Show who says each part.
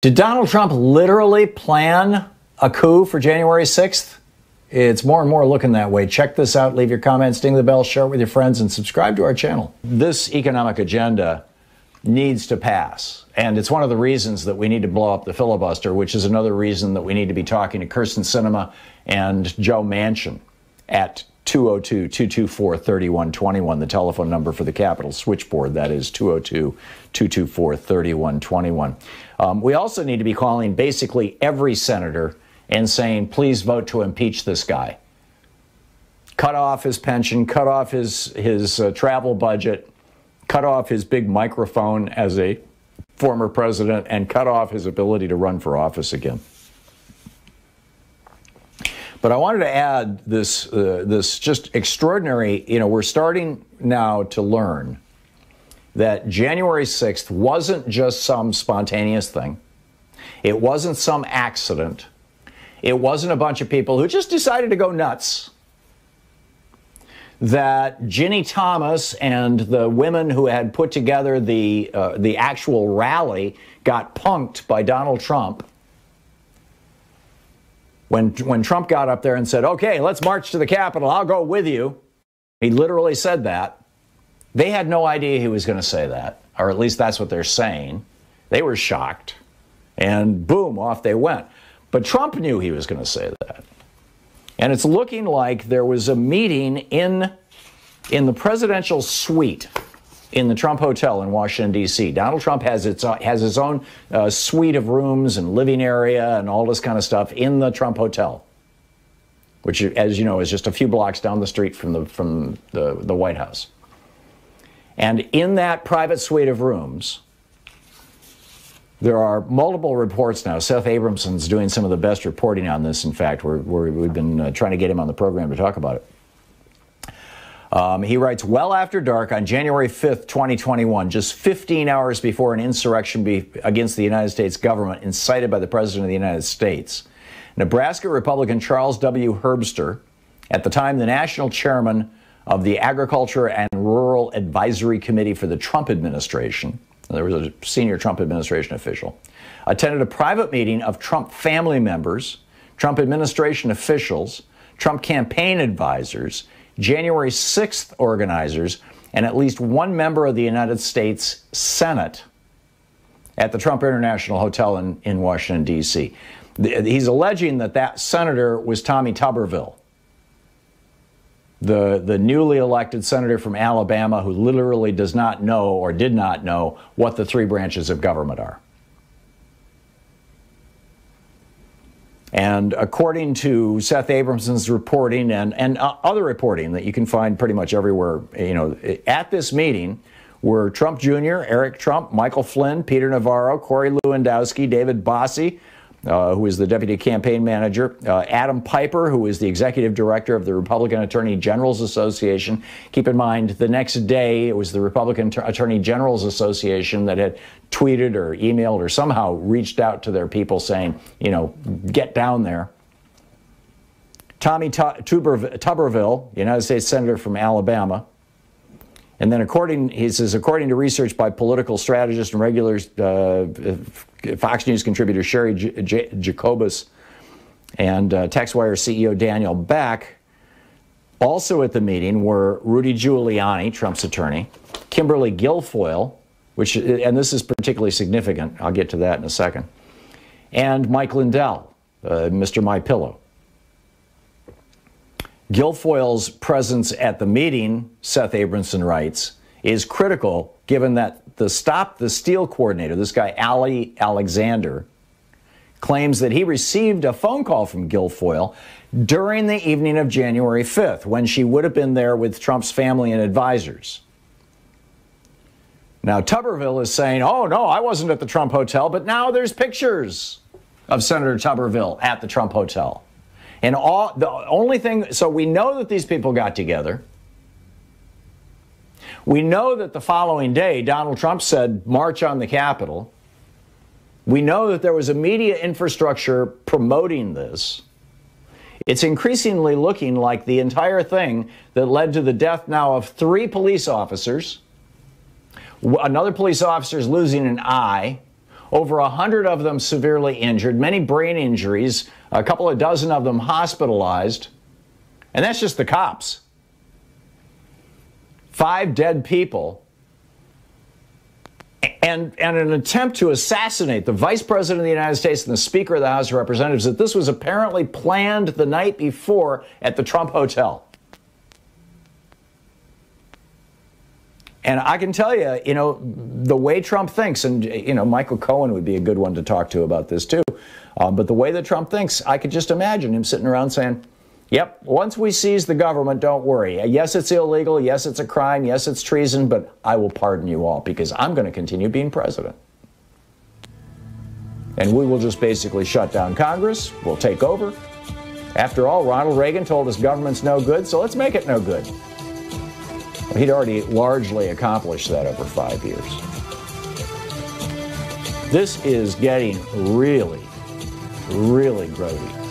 Speaker 1: Did Donald Trump literally plan a coup for January 6th? It's more and more looking that way. Check this out. Leave your comments, ding the bell, share it with your friends, and subscribe to our channel. This economic agenda needs to pass. And it's one of the reasons that we need to blow up the filibuster, which is another reason that we need to be talking to Kirsten Sinema and Joe Manchin at 202-224-3121, the telephone number for the Capitol switchboard. That is 202-224-3121. We also need to be calling basically every senator and saying, please vote to impeach this guy. Cut off his pension, cut off his travel budget, cut off his big microphone as a former president, and cut off his ability to run for office again. But I wanted to add this just extraordinary, we're starting now to learn that January 6th wasn't just some spontaneous thing. It wasn't some accident. It wasn't a bunch of people who just decided to go nuts. That Ginny Thomas and the women who had put together the actual rally got punked by Donald Trump. When Trump got up there and said, okay, let's march to the Capitol, I'll go with you. He literally said that. They had no idea he was going to say that, or at least that's what they're saying. They were shocked, and boom, off they went. But Trump knew he was going to say that. And it's looking like there was a meeting in the presidential suite in the Trump Hotel in Washington, D.C. Donald Trump has his own suite of rooms and living area and all this kind of stuff in the Trump Hotel, which, as you know, is just a few blocks down the street from the White House. And in that private suite of rooms, there are multiple reports now. Seth Abramson's doing some of the best reporting on this. In fact, we've been trying to get him on the program to talk about it. He writes, well after dark on January 5th, 2021, just 15 hours before an insurrection against the United States government incited by the President of the United States, Nebraska Republican Charles W. Herbster, at the time the national chairman of the Agriculture and Rural Advisory Committee for the Trump administration, there was a senior Trump administration official, attended a private meeting of Trump family members, Trump administration officials, Trump campaign advisors, January 6th organizers, and at least one member of the United States Senate at the Trump International Hotel in Washington, D.C. He's alleging that senator was Tommy Tuberville, the newly elected senator from Alabama who literally does not know or did not know what the three branches of government are. And according to Seth Abramson's reporting and other reporting that you can find pretty much everywhere, at this meeting were Trump Jr., Eric Trump, Michael Flynn, Peter Navarro, Corey Lewandowski, David Bossie, who is the deputy campaign manager, Adam Piper, who is the executive director of the Republican Attorney Generals Association. Keep in mind, the next day, it was the Republican Attorney Generals Association that had tweeted or emailed or somehow reached out to their people saying, get down there. Tommy Tuberville, United States Senator from Alabama. And then he says, according to research by political strategist and regular Fox News contributor Sherry Jacobus and TextWire CEO Daniel Beck, also at the meeting were Rudy Giuliani, Trump's attorney, Kimberly Guilfoyle, and this is particularly significant, I'll get to that in a second, and Mike Lindell, Mr. My Pillow. Guilfoyle's presence at the meeting, Seth Abramson writes, is critical given that the Stop the Steal coordinator, this guy Ali Alexander, claims that he received a phone call from Guilfoyle during the evening of January 5th, when she would have been there with Trump's family and advisors. Now, Tuberville is saying, oh, no, I wasn't at the Trump Hotel, but now there's pictures of Senator Tuberville at the Trump Hotel. And the only thing, so we know that these people got together. We know that the following day, Donald Trump said, march on the Capitol. We know that there was a media infrastructure promoting this. It's increasingly looking like the entire thing that led to the death now of 3 police officers, another police officer is losing an eye, over 100 of them severely injured, many brain injuries, a couple of dozen of them hospitalized. And that's just the cops. 5 dead people. And an attempt to assassinate the Vice President of the United States and the Speaker of the House of Representatives, that this was apparently planned the night before at the Trump Hotel. And I can tell you, the way Trump thinks, and, Michael Cohen would be a good one to talk to about this too, but the way that Trump thinks, I could just imagine him sitting around saying, yep, once we seize the government, don't worry. Yes, it's illegal. Yes, it's a crime. Yes, it's treason, but I will pardon you all because I'm going to continue being president. And we will just basically shut down Congress. We'll take over. After all, Ronald Reagan told us government's no good, so let's make it no good. Well, he'd already largely accomplished that over 5 years. This is getting really, really grody.